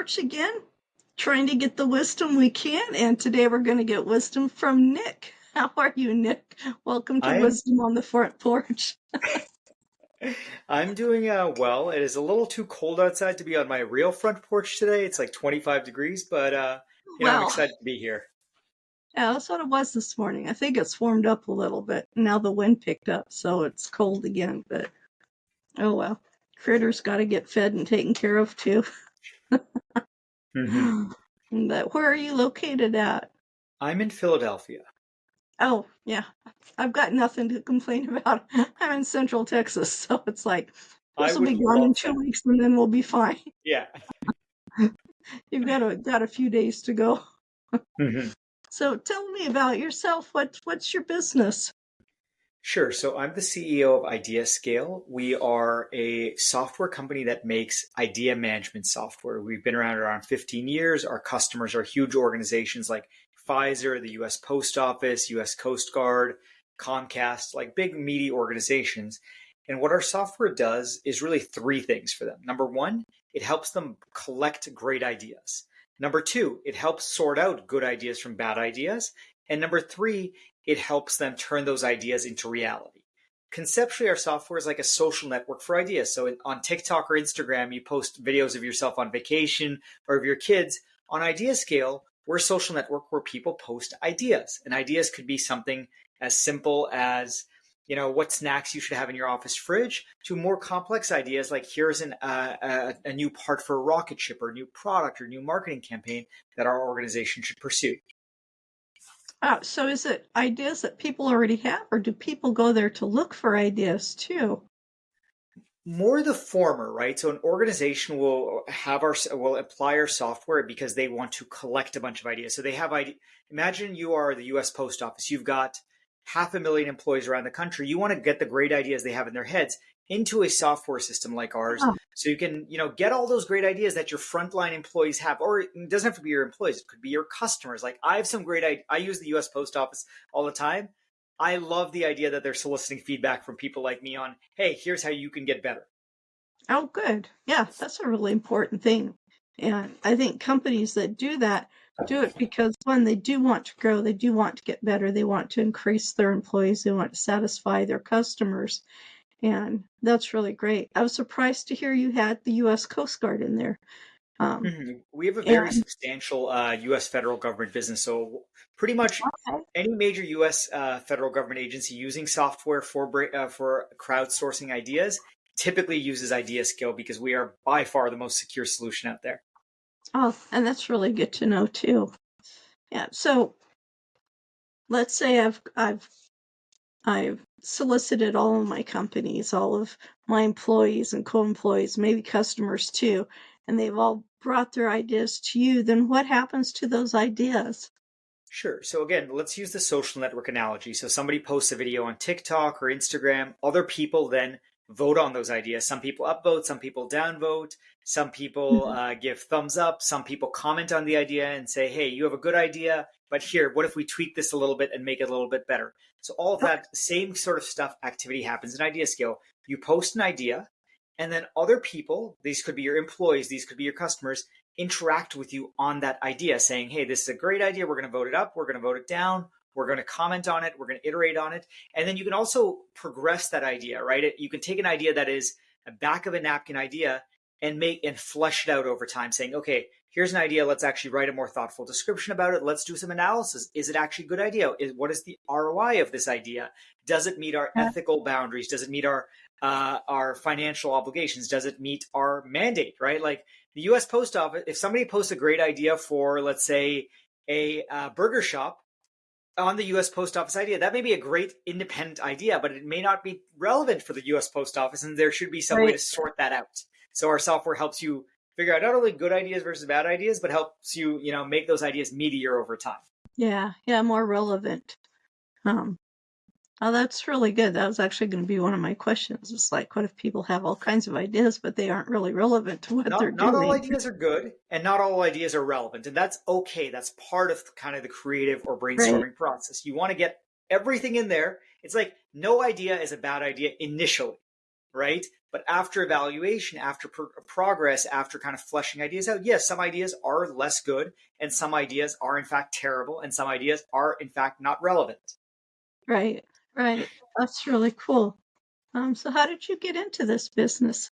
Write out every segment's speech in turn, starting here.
porch again, trying to get the wisdom we can. And today we're going to get wisdom from Nick. How are you, Nick? Welcome to I'm Wisdom on the Front Porch. I'm doing well. It is a little too cold outside to be on my real front porch today. It's like 25 degrees, but I'm Well, excited to be here. yeah, that's what it was this morning. I think it's warmed up a little bit. Now the wind picked up, so it's cold again. But oh well, critters got to get fed and taken care of too. hmm But where are you located at? I'm in Philadelphia. Oh, yeah. I've got nothing to complain about. I'm in Central Texas, so it's like I this will would be gone in love two that. weeks, and then we'll be fine. Yeah. You've got a few days to go. hmm So tell me about yourself. What's your business? Sure. So I'm the CEO of IdeaScale. We are a software company that makes idea management software. We've been around 15 years. Our customers are huge organizations like Pfizer, the US Post Office, US Coast Guard, Comcast, like big meaty organizations. And what our software does is really three things for them. Number one, it helps them collect great ideas. Number two, it helps sort out good ideas from bad ideas. And number three, it helps them turn those ideas into reality. Conceptually, our software is like a social network for ideas. So on TikTok or Instagram, you post videos of yourself on vacation or of your kids. On IdeaScale, we're a social network where people post ideas. And ideas could be something as simple as, what snacks you should have in your office fridge, to more complex ideas like here's a new part for a rocket ship or a new product or new marketing campaign that our organization should pursue. So is it ideas that people already have, or do people go there to look for ideas too? More the former, right? So an organization will apply our software because they want to collect a bunch of ideas. So they have imagine you are the US Post Office. You've got 500,000 employees around the country. You want to get the great ideas they have in their heads into a software system like ours. Oh, So you can, get all those great ideas that your frontline employees have, or it doesn't have to be your employees. It could be your customers. Like I have some great, I use the US Post Office all the time. I love the idea that they're soliciting feedback from people like me on, hey, here's how you can get better. oh, good. Yeah, that's a really important thing. And I think companies that do that do it because when they do want to grow, they do want to get better, they want to increase their employees, they want to satisfy their customers. And that's really great. I was surprised to hear you had the US Coast Guard in there. Um, We have a very and substantial U.S. federal government business. So pretty much okay. any major U.S. Federal government agency using software for crowdsourcing ideas typically uses IdeaScale because we are by far the most secure solution out there. Oh, and that's really good to know too. Yeah. So let's say I've solicited all of my companies, all of my employees and co-employees, maybe customers too, and they've all brought their ideas to you. Then what happens to those ideas? Sure. So again, let's use the social network analogy. So somebody posts a video on TikTok or Instagram. Other people then vote on those ideas. Some people upvote, some people downvote, some people Mhm. give thumbs up, some people comment on the idea and say, hey, you have a good idea, but here, what if we tweak this a little bit and make it a little bit better? So all of that same sort of stuff activity happens in IdeaScale. You post an idea, and then other people, these could be your employees, these could be your customers, interact with you on that idea, saying, hey, this is a great idea. We're going to vote it up. We're going to vote it down. We're going to comment on it. We're going to iterate on it. And then you can also progress that idea, right? You can take an idea that is a back of a napkin idea and flesh it out over time, saying, okay, here's an idea. Let's actually write a more thoughtful description about it. Let's do some analysis. Is it actually a good idea? What is the ROI of this idea? Does it meet our ethical boundaries? Does it meet our financial obligations? Does it meet our mandate, right? Like the US Post Office, if somebody posts a great idea for, let's say, a burger shop on the US Post Office idea, that may be a great independent idea, but it may not be relevant for the US Post Office, and there should be some way Right. to sort that out. So our software helps you figure out not only good ideas versus bad ideas, but helps you, make those ideas meatier over time. Yeah. Yeah. More relevant. Um, oh, that's really good. That was actually going to be one of my questions. It's like, what if people have all kinds of ideas, but they aren't really relevant to what they're Not all doing? ideas are good and not all ideas are relevant, and that's okay. That's part of kind of the creative or Right. brainstorming process. You want to get everything in there. It's like no idea is a bad idea initially, right? But after evaluation, after progress, after kind of fleshing ideas out, yes, some ideas are less good, and some ideas are in fact terrible, and some ideas are in fact not relevant. Right. Right. That's really cool. So how did you get into this business?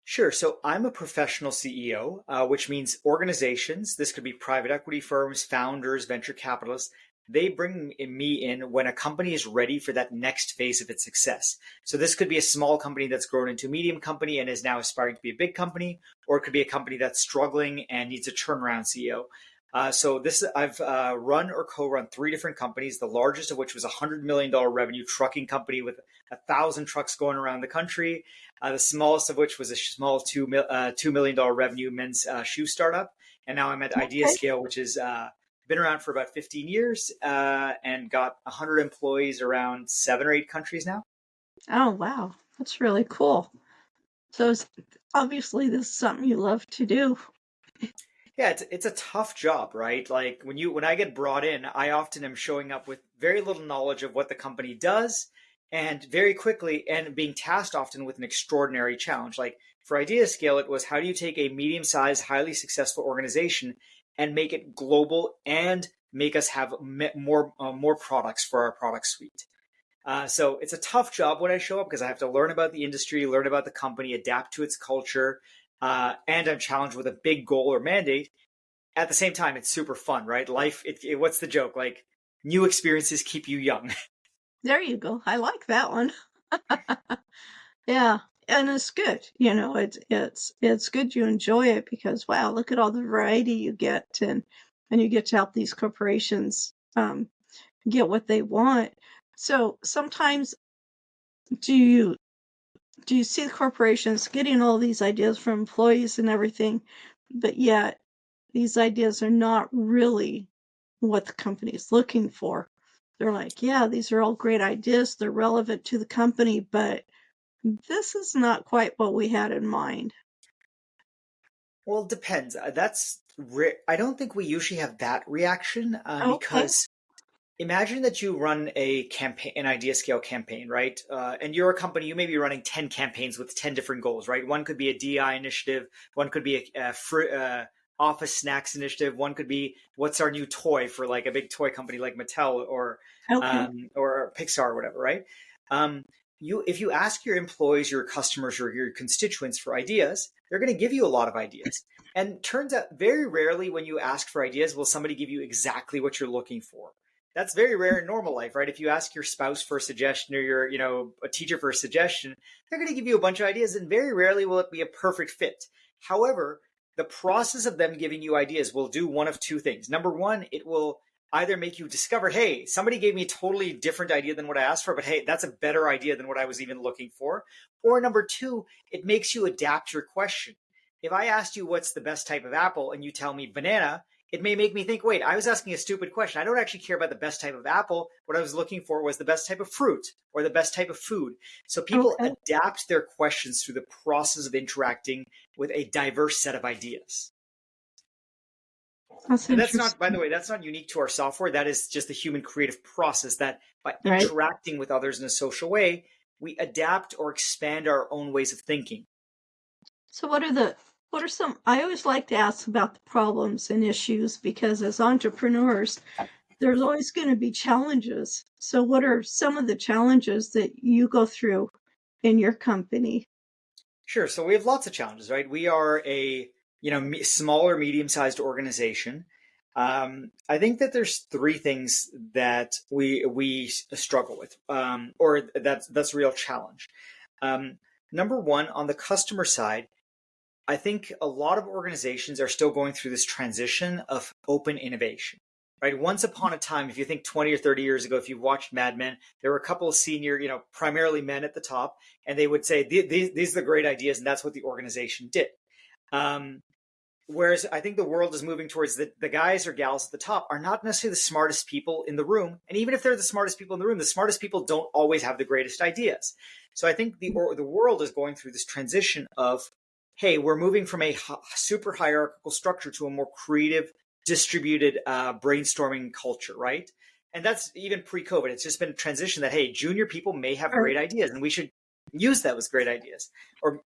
Sure. So I'm a professional CEO, which means organizations, this could be private equity firms, founders, venture capitalists, they bring me in when a company is ready for that next phase of its success. So this could be a small company that's grown into a medium company and is now aspiring to be a big company, or it could be a company that's struggling and needs a turnaround CEO. I've run or co-run three different companies, the largest of which was $100 million revenue trucking company with 1,000 trucks going around the country. The smallest of which was a small $2 million revenue men's shoe startup. And now I'm at Okay. IdeaScale, which has been around for about 15 years and got 100 employees around 7 or 8 countries now. Oh, wow. That's really cool. So obviously this is something you love to do. Yeah, it's a tough job, right? Like when I get brought in, I often am showing up with very little knowledge of what the company does, and very quickly and being tasked often with an extraordinary challenge. Like for IdeaScale, it was how do you take a medium-sized, highly successful organization and make it global and make us have more products for our product suite. So it's a tough job when I show up because I have to learn about the industry, learn about the company, adapt to its culture, and I'm challenged with a big goal or mandate. At the same time, it's super fun, right? Life, what's the joke? Like new experiences keep you young. There you go. I like that one. Yeah. And it's good. It's good you enjoy it because wow, look at all the variety you get and you get to help these corporations get what they want. So sometimes do you do you see the corporations getting all these ideas from employees and everything, but yet these ideas are not really what the company is looking for? They're like, yeah, these are all great ideas, they're relevant to the company, but this is not quite what we had in mind. Well, it depends. I don't think we usually have that reaction Okay. because imagine that you run a campaign, an idea scale campaign, right? And you're a company, you may be running 10 campaigns with 10 different goals, right? One could be a DI initiative, one could be a office snacks initiative, one could be what's our new toy for like a big toy company like Mattel Okay. or Pixar or whatever, right? Um, if you ask your employees, your customers, or your constituents for ideas, they're going to give you a lot of ideas. And turns out very rarely when you ask for ideas will somebody give you exactly what you're looking for. That's very rare in normal life, right? If you ask your spouse for a suggestion or a teacher for a suggestion, they're going to give you a bunch of ideas and very rarely will it be a perfect fit. However, the process of them giving you ideas will do one of two things. Number one, it will either make you discover, hey, somebody gave me a totally different idea than what I asked for, but hey, that's a better idea than what I was even looking for. Or number two, it makes you adapt your question. If I asked you what's the best type of apple and you tell me banana, it may make me think, wait, I was asking a stupid question. I don't actually care about the best type of apple. What I was looking for was the best type of fruit or the best type of food. So people Okay. adapt their questions through the process of interacting with a diverse set of ideas. That's And that's not, by the interesting. way, that's not unique to our software. That is just the human creative process that by Right. interacting with others in a social way, we adapt or expand our own ways of thinking. So what are some I always like to ask about the problems and issues because as entrepreneurs, there's always going to be challenges. So what are some of the challenges that you go through in your company? Sure. So we have lots of challenges, right? We are a smaller, medium-sized organization. I think that there's three things that we struggle with, or that's a real challenge. Number one, on the customer side, I think a lot of organizations are still going through this transition of open innovation. Right. Once upon a time, if you think 20 or 30 years ago, if you've watched Mad Men, there were a couple of senior, primarily men at the top, and they would say, these are the great ideas, and that's what the organization did. Um, Whereas I think the world is moving towards the guys or gals at the top are not necessarily the smartest people in the room. And even if they're the smartest people in the room, the smartest people don't always have the greatest ideas. So I think the world is going through this transition of, hey, we're moving from a super hierarchical structure to a more creative, distributed brainstorming culture, right? And that's even pre-COVID. It's just been a transition that, hey, junior people may have Right. great ideas and we should use those great ideas. Or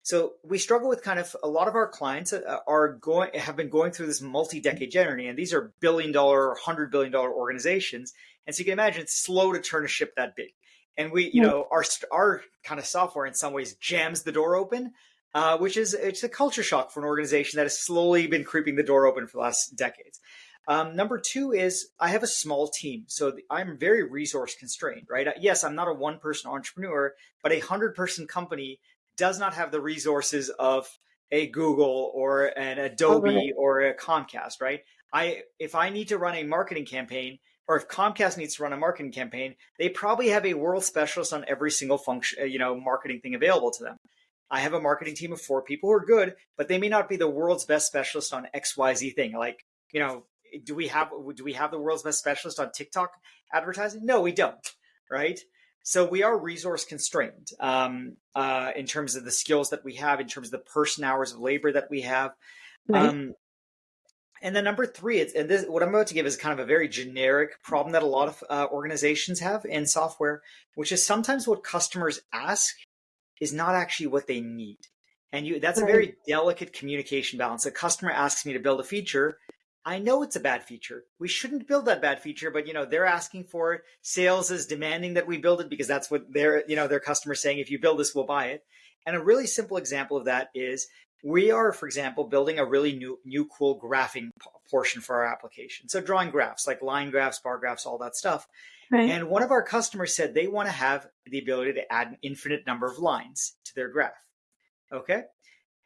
so we struggle with kind of a lot of our clients have been going through this multi-decade journey, and these are billion-dollar or $100 billion organizations, and so you can imagine it's slow to turn a ship that big. And we, our kind of software in some ways jams the door open, which is it's a culture shock for an organization that has slowly been creeping the door open for the last decades. Number two is I have a small team, so I'm very resource constrained, right? Yes, I'm not a one-person entrepreneur, but a 100-person company does not have the resources of a Google or an Adobe or a Comcast, right? If I need to run a marketing campaign, or if Comcast needs to run a marketing campaign, they probably have a world specialist on every single function, marketing thing available to them. I have a marketing team of 4 people who are good, but they may not be the world's best specialist on XYZ thing. Like, do we have the world's best specialist on TikTok advertising? No, we don't, right? So we are resource constrained in terms of the skills that we have, in terms of the person hours of labor that we have. Right. And then number 3, what I'm about to give is kind of a very generic problem that a lot of organizations have in software, which is sometimes what customers ask is not actually what they need. And that's a very delicate communication balance. A customer asks me to build a feature. I know it's a bad feature. We shouldn't build that bad feature, but they're asking for it. Sales is demanding that we build it because that's what their customers saying, if you build this, we'll buy it. And a really simple example of that is we are, for example, building a really new cool graphing portion for our application. So drawing graphs like line graphs, bar graphs, all that stuff. Right. And one of our customers said they want to have the ability to add an infinite number of lines to their graph. Okay.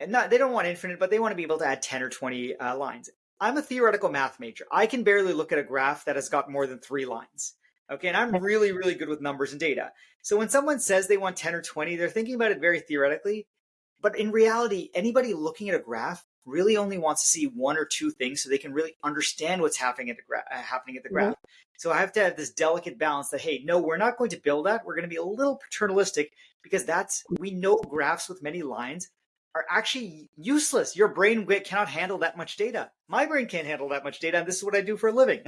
And they don't want infinite, but they want to be able to add 10 or 20 lines. I'm a theoretical math major. I can barely look at a graph that has got more than 3 lines. Okay. And I'm really, really good with numbers and data. So when someone says they want 10 or 20, they're thinking about it very theoretically. But in reality, anybody looking at a graph really only wants to see 1 or 2 things so they can really understand what's happening at the graph. So I have to have this delicate balance that, hey, no, we're not going to build that. We're going to be a little paternalistic because we know graphs with many lines are actually useless. Your brain cannot handle that much data. My brain can't handle that much data, and this is what I do for a living.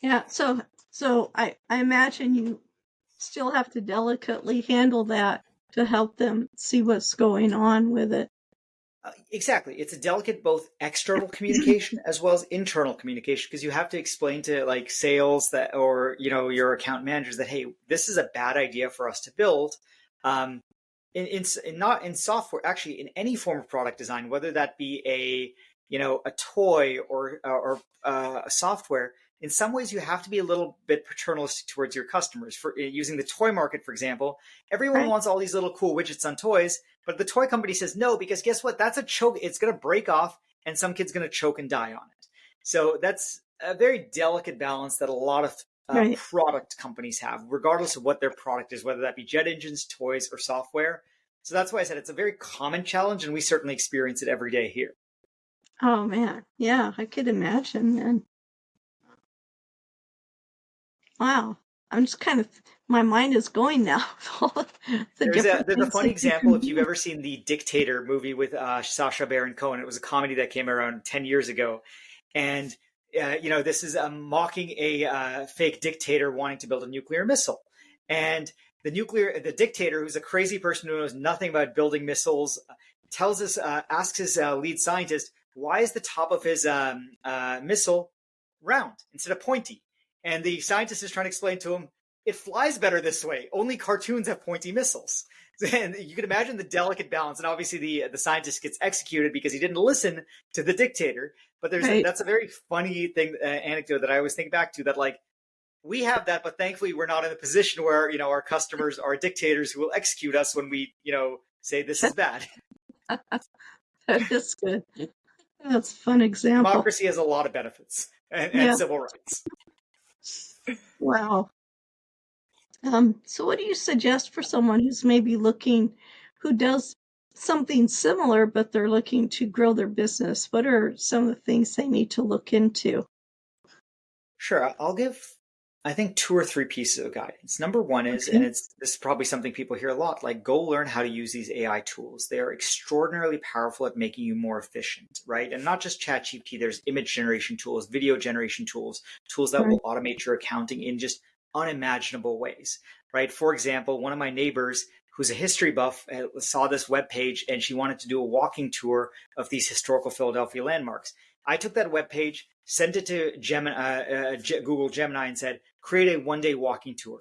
Yeah, so I imagine you still have to delicately handle that to help them see what's going on with it. Exactly. It's a delicate both external communication as well as internal communication, because you have to explain to like sales or your account managers that, hey, this is a bad idea for us to build. Not in software, actually in any form of product design, whether that be a toy or a software. In some ways, you have to be a little bit paternalistic towards your customers. For using the toy market, for example, everyone wants all these little cool widgets on toys, but the toy company says no, because guess what? That's a choke. It's going to break off and some kid's going to choke and die on it. So that's a very delicate balance that a lot of product companies have, regardless of what their product is, whether that be jet engines, toys, or software. So that's why I said it's a very common challenge, and we certainly experience it every day here. Oh, man. Yeah, I could imagine, man. Wow. I'm just kind of, my mind is going now. There's a funny example if you've ever seen the Dictator movie with Sacha Baron Cohen. It was a comedy that came around 10 years ago. And, this is mocking a fake dictator wanting to build a nuclear missile. And the dictator, who's a crazy person who knows nothing about building missiles, asks his lead scientist, why is the top of his missile round instead of pointy? And the scientist is trying to explain to him, it flies better this way. Only cartoons have pointy missiles. And you can imagine the delicate balance. And obviously the scientist gets executed because he didn't listen to the dictator. But that's a very funny thing, anecdote that I always think back to, that like, we have that, but thankfully we're not in a position where, our customers are dictators who will execute us when we, say this is bad. That is good. That's a fun example. Democracy has a lot of benefits and civil rights. Wow. So what do you suggest for someone who's maybe who does something similar, but they're looking to grow their business? What are some of the things they need to look into? Sure. I'll give, I think, 2 or 3 pieces of guidance. Number one is, and this is probably something people hear a lot, like go learn how to use these AI tools. They are extraordinarily powerful at making you more efficient, right? And not just ChatGPT, there's image generation tools, video generation tools that will automate your accounting in just unimaginable ways, right? For example, one of my neighbors who's a history buff saw this webpage and she wanted to do a walking tour of these historical Philadelphia landmarks. I took that webpage, sent it to Google Gemini and said, create a one-day walking tour.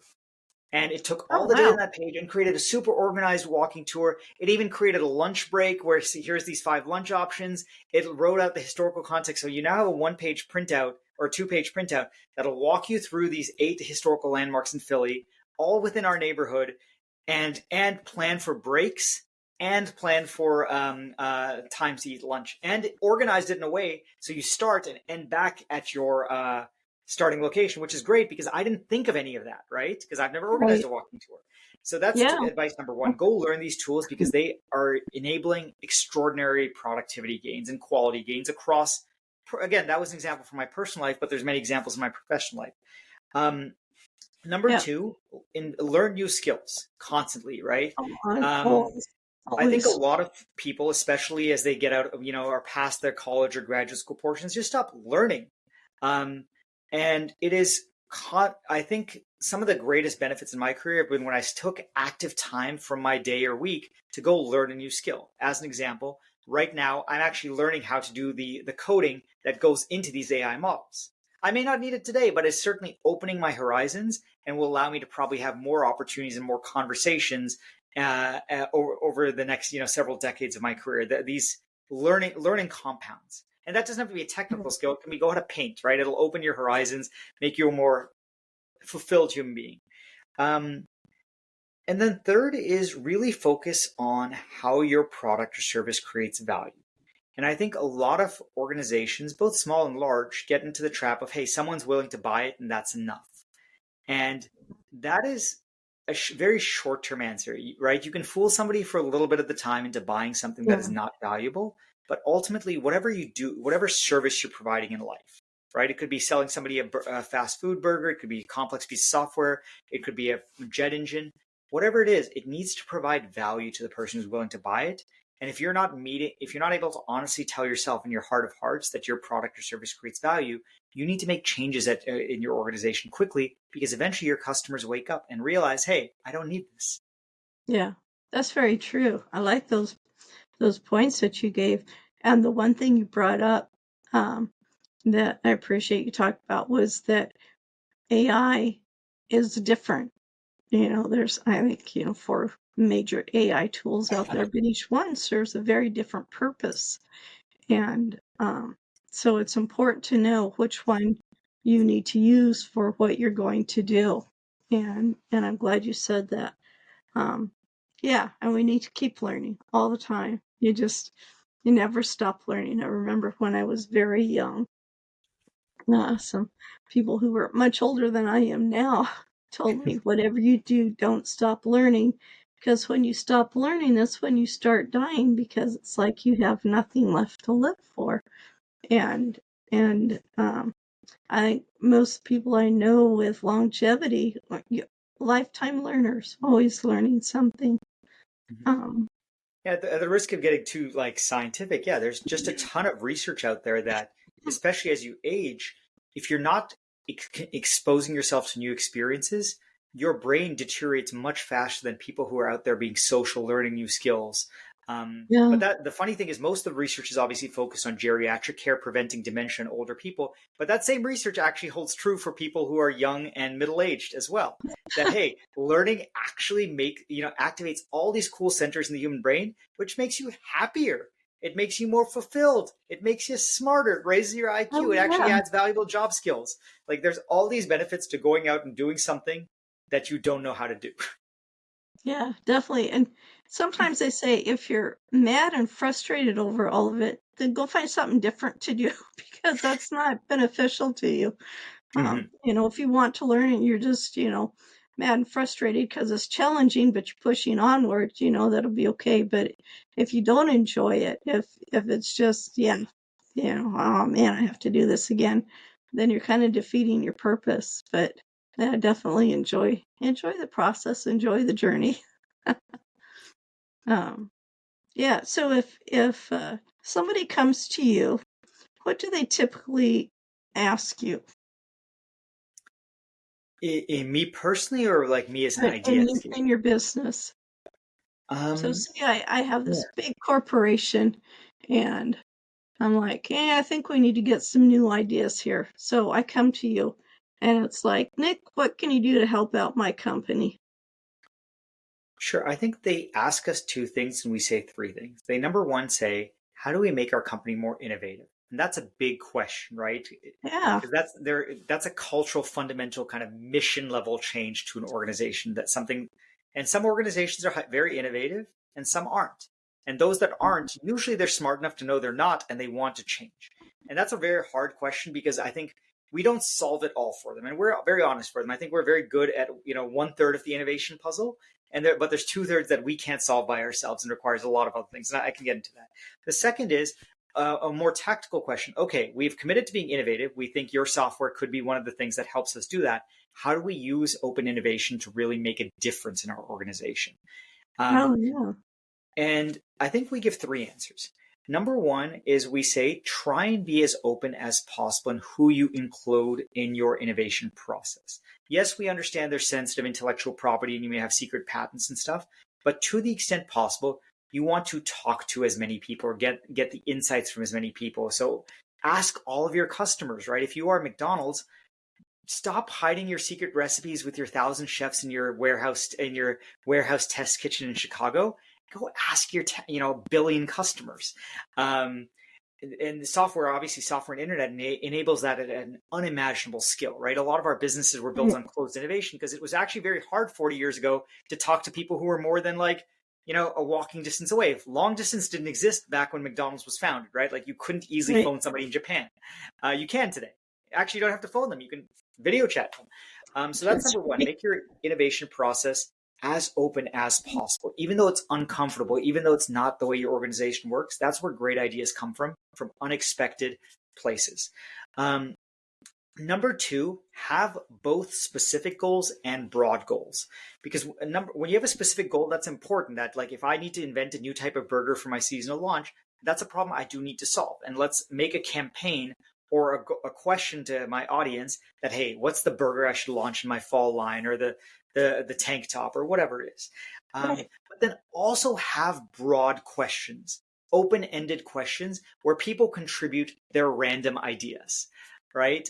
And it took Oh, all the data wow. on that page and created a super organized walking tour. It even created a lunch break where, see, here's these 5 lunch options. It wrote out the historical context. So you now have a 1-page printout or 2-page printout that'll walk you through these 8 historical landmarks in Philly, all within our neighborhood, and plan for breaks and plan for times to eat lunch, and organized it in a way so you start and end back at your starting location, which is great because I didn't think of any of that, right? Because I've never organized Right. a walking tour. So that's Yeah. advice number 1. Go learn these tools because they are enabling extraordinary productivity gains and quality gains across. Again, that was an example from my personal life, but there's many examples in my professional life. Number Yeah. 2, learn new skills constantly, right? Always. I think a Always. lot of people, especially as they get out, are past their college or graduate school portions, just stop learning. And it is, I think some of the greatest benefits in my career have been when I took active time from my day or week to go learn a new skill. As an example, right now, I'm actually learning how to do the coding that goes into these AI models. I may not need it today, but it's certainly opening my horizons and will allow me to probably have more opportunities and more conversations over the next several decades of my career. These learning compounds. And that doesn't have to be a technical skill. It can be go how to paint, right? It'll open your horizons, make you a more fulfilled human being. And then third is really focus on how your product or service creates value. And I think a lot of organizations, both small and large, get into the trap of, hey, someone's willing to buy it and that's enough. And that is a very short-term answer, right? You can fool somebody for a little bit of the time into buying something that is not valuable. But ultimately, whatever you do, whatever service you're providing in life, right? It could be selling somebody a fast food burger. It could be a complex piece of software. It could be a jet engine. Whatever it is, it needs to provide value to the person who's willing to buy it. And if you're not able to honestly tell yourself in your heart of hearts that your product or service creates value, you need to make changes in your organization quickly, because eventually your customers wake up and realize, hey, I don't need this. Yeah, that's very true. I like those points that you gave. And the one thing you brought up that I appreciate you talked about was that AI is different. There's, I think, 4 major AI tools out there, but each one serves a very different purpose. And so it's important to know which one you need to use for what you're going to do. And I'm glad you said that. Yeah, and we need to keep learning all the time. You never stop learning. I remember when I was very young, some people who were much older than I am now told me, whatever you do, don't stop learning, because when you stop learning, that's when you start dying, because it's like you have nothing left to live for. And I think most people I know with longevity, lifetime learners, always learning something. Yeah, at the risk of getting too scientific, yeah, there's just a ton of research out there that, especially as you age, if you're not exposing yourself to new experiences, your brain deteriorates much faster than people who are out there being social, learning new skills. Yeah. But the funny thing is, most of the research is obviously focused on geriatric care, preventing dementia in older people. But that same research actually holds true for people who are young and middle-aged as well. That, hey, learning actually activates all these cool centers in the human brain, which makes you happier. It makes you more fulfilled. It makes you smarter. It raises your IQ. Oh, It actually yeah. adds valuable job skills. There's all these benefits to going out and doing something that you don't know how to do. Yeah, definitely. And sometimes they say if you're mad and frustrated over all of it, then go find something different to do because that's not beneficial to you. If you want to learn and you're just, mad and frustrated because it's challenging, but you're pushing onward, that'll be okay. But if you don't enjoy it, if it's just, oh man, I have to do this again, then you're kind of defeating your purpose. But yeah, definitely enjoy the process, enjoy the journey. Yeah. So if somebody comes to you, what do they typically ask you? In me personally, or like me as an idea? In your business. So Um, see, I have yeah. this big corporation, and I'm like, I think we need to get some new ideas here. So I come to you, and it's like, Nick, what can you do to help out my company? Sure. I think they ask us two things and we say three things. They number one say, how do we make our company more innovative? And that's a big question, right? Yeah, Because that's a cultural fundamental kind of mission level change to an organization. That's something, and some organizations are very innovative and some aren't. And those that aren't, usually they're smart enough to know they're not and they want to change. And that's a very hard question because I think we don't solve it all for them. And we're very honest for them. I think we're very good at, one third of the innovation puzzle, but there's two-thirds that we can't solve by ourselves and requires a lot of other things, and I can get into that. The second is a more tactical question. Okay, we've committed to being innovative. We think your software could be one of the things that helps us do that. How do we use open innovation to really make a difference in our organization? oh um, yeah, and I think we give three answers. Number one is we say try and be as open as possible in who you include in your innovation process. Yes, we understand there's sensitive intellectual property and you may have secret patents and stuff, but to the extent possible, you want to talk to as many people or get the insights from as many people. So ask all of your customers, right? If you are McDonald's, stop hiding your secret recipes with your 1,000 chefs in your warehouse test kitchen in Chicago. Go ask your billion customers. And the software, obviously, software and internet enables that at an unimaginable skill, right? A lot of our businesses were built on closed innovation because it was actually very hard 40 years ago to talk to people who were more than a walking distance away. Long distance didn't exist back when McDonald's was founded, right? Like you couldn't easily right. phone somebody in Japan. You can today. Actually, you don't have to phone them. You can video chat them. So that's That's number one. right. Make your innovation process as open as possible, even though it's uncomfortable, even though it's not the way your organization works. That's where great ideas come from unexpected places. Um, Number two, have both specific goals and broad goals. Because when you have a specific goal, that's important. That like if I need to invent a new type of burger for my seasonal launch, that's a problem I do need to solve. And let's make a campaign or a question to my audience that, hey, what's the burger I should launch in my fall line, or the tank top, or whatever it is. Right. But then also have broad questions, open-ended questions where people contribute their random ideas, right?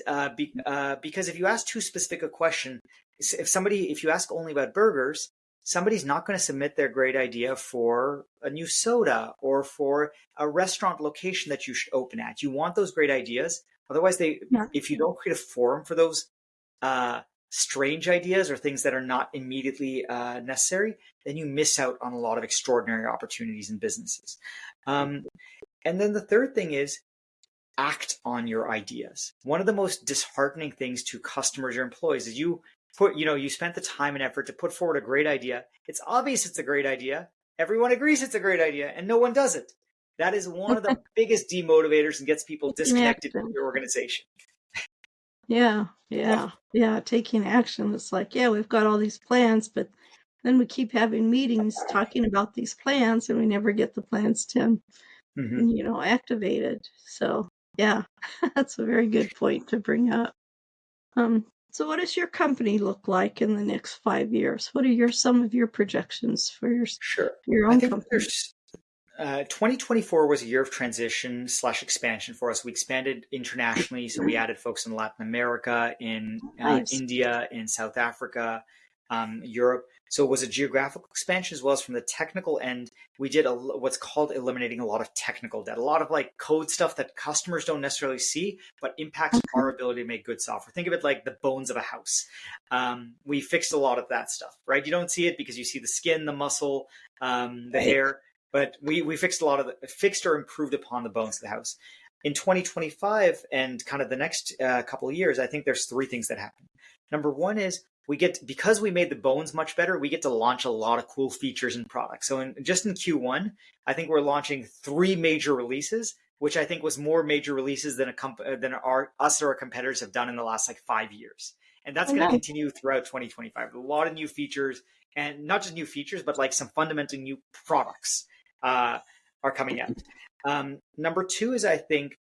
Because if you ask too specific a question, if you ask only about burgers, somebody's not going to submit their great idea for a new soda or for a restaurant location that you should open at. You want those great ideas. Otherwise, Yeah. if you don't create a forum for those uh, strange ideas or things that are not immediately necessary, then you miss out on a lot of extraordinary opportunities in businesses. And then the third thing is act on your ideas. One of the most disheartening things to customers or employees is you spent the time and effort to put forward a great idea. It's obvious it's a great idea. Everyone agrees it's a great idea, and no one does it. That is one of the biggest demotivators and gets people Taking disconnected from action. your organization. Yeah, yeah, yeah. Taking action. It's like, yeah, we've got all these plans, but then we keep having meetings talking about these plans, and we never get the plans to, Mm-hmm. activated. So, yeah, that's a very good point to bring up. So what does your company look like in the next 5 years? What are some of your projections for Sure. your I own think company? there's 2024 was a year of transition / expansion for us. We expanded internationally, so we added folks in Latin America, in Nice. India, in South Africa, Europe. So it was a geographical expansion as well as from the technical end. We did what's called eliminating a lot of technical debt, a lot of like code stuff that customers don't necessarily see, but impacts Okay. our ability to make good software. Think of it like the bones of a house. We fixed a lot of that stuff, right? You don't see it because you see the skin, the muscle, the Right. hair, but we fixed a lot of fixed or improved upon the bones of the house. In 2025 and kind of the next couple of years, I think there's three things that happen. Number one is because we made the bones much better, we get to launch a lot of cool features and products. So just in Q1, I think we're launching 3 major releases, which I think was more major releases than us or our competitors have done in the last like 5 years. And that's Oh, going to nice. continue throughout 2025. A lot of new features, and not just new features, but like some fundamentally new products are coming out. Number two is I think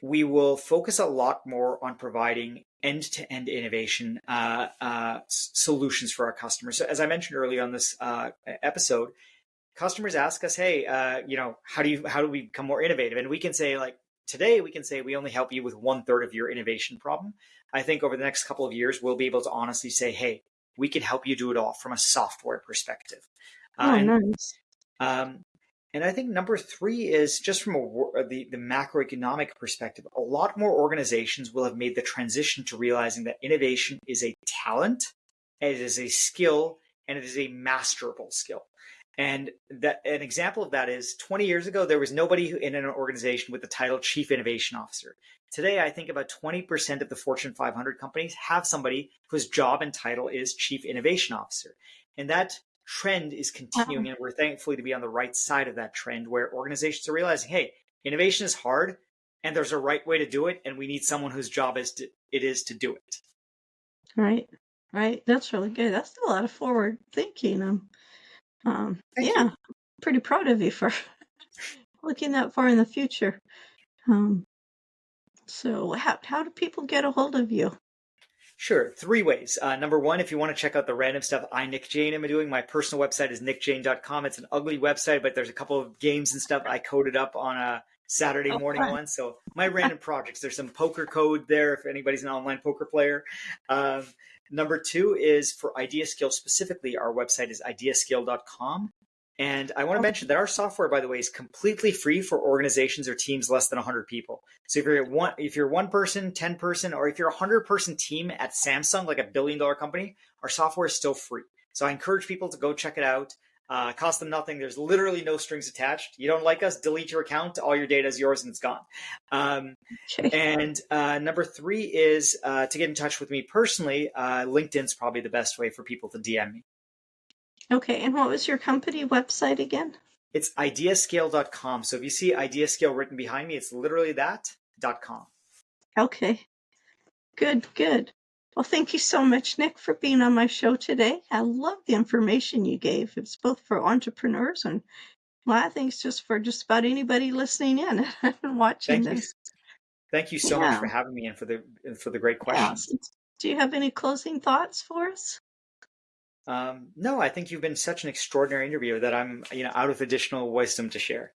we will focus a lot more on providing end-to-end innovation solutions for our customers. So as I mentioned earlier on this episode, customers ask us, hey, how do we become more innovative? And we can say, like, today we can say we only help you with 1/3 of your innovation problem. I think over the next couple of years, we'll be able to honestly say, hey, we can help you do it all from a software perspective. Nice. And I think number 3 is just from the macroeconomic perspective, a lot more organizations will have made the transition to realizing that innovation is a talent, it is a skill, and it is a masterable skill. And that an example of that is 20 years ago, there was nobody in an organization with the title Chief Innovation Officer. Today, I think about 20% of the Fortune 500 companies have somebody whose job and title is Chief Innovation Officer. And that trend is continuing, and we're thankfully to be on the right side of that trend, where organizations are realizing, hey, innovation is hard, and there's a right way to do it, and we need someone whose job it is to do it. Right. That's really good. That's a lot of forward thinking. Thank you. Pretty proud of you for looking that far in the future. So how do people get a hold of you? Sure. 3 ways. Number 1, if you want to check out the random stuff Nick Jain, am doing, my personal website is nickjain.com. It's an ugly website, but there's a couple of games and stuff I coded up on a Saturday morning one. So my random projects, there's some poker code there if anybody's an online poker player. Number 2 is for IdeaScale specifically. Our website is ideascale.com. And I want to mention that our software, by the way, is completely free for organizations or teams less than 100 people. So if you're one person, 10 person, or if you're a 100-person team at Samsung, like a $1 billion company, our software is still free. So I encourage people to go check it out. It costs them nothing. There's literally no strings attached. You don't like us, delete your account. All your data is yours and it's gone. And number 3 is to get in touch with me personally. LinkedIn's probably the best way for people to DM me. Okay, and what was your company website again? It's ideascale.com. So if you see IdeaScale written behind me, it's literally that.com. Okay, good. Well, thank you so much, Nick, for being on my show today. I love the information you gave. It's both for entrepreneurs and, well, I think it's just for just about anybody listening in and watching this. Thank you so much for having me and for the great questions. Yeah. Do you have any closing thoughts for us? No, I think you've been such an extraordinary interviewer that I'm, out of additional wisdom to share.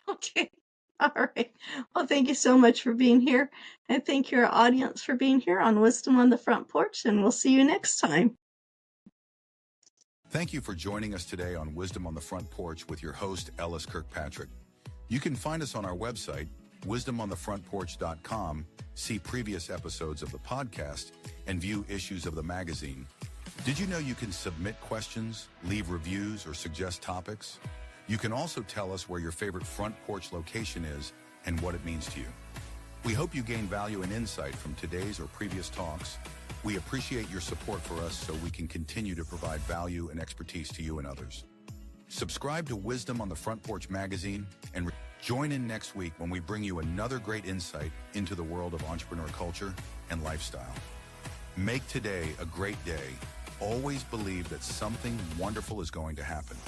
Okay. All right. Well, thank you so much for being here. And thank your audience for being here on Wisdom on the Front Porch, and we'll see you next time. Thank you for joining us today on Wisdom on the Front Porch with your host, Ellis Kirkpatrick. You can find us on our website, wisdomonthefrontporch.com, see previous episodes of the podcast, and view issues of the magazine. Did you know you can submit questions, leave reviews, or suggest topics? You can also tell us where your favorite front porch location is and what it means to you. We hope you gain value and insight from today's or previous talks. We appreciate your support for us so we can continue to provide value and expertise to you and others. Subscribe to Wisdom on the Front Porch magazine and join in next week when we bring you another great insight into the world of entrepreneur culture and lifestyle. Make today a great day. Always believe that something wonderful is going to happen.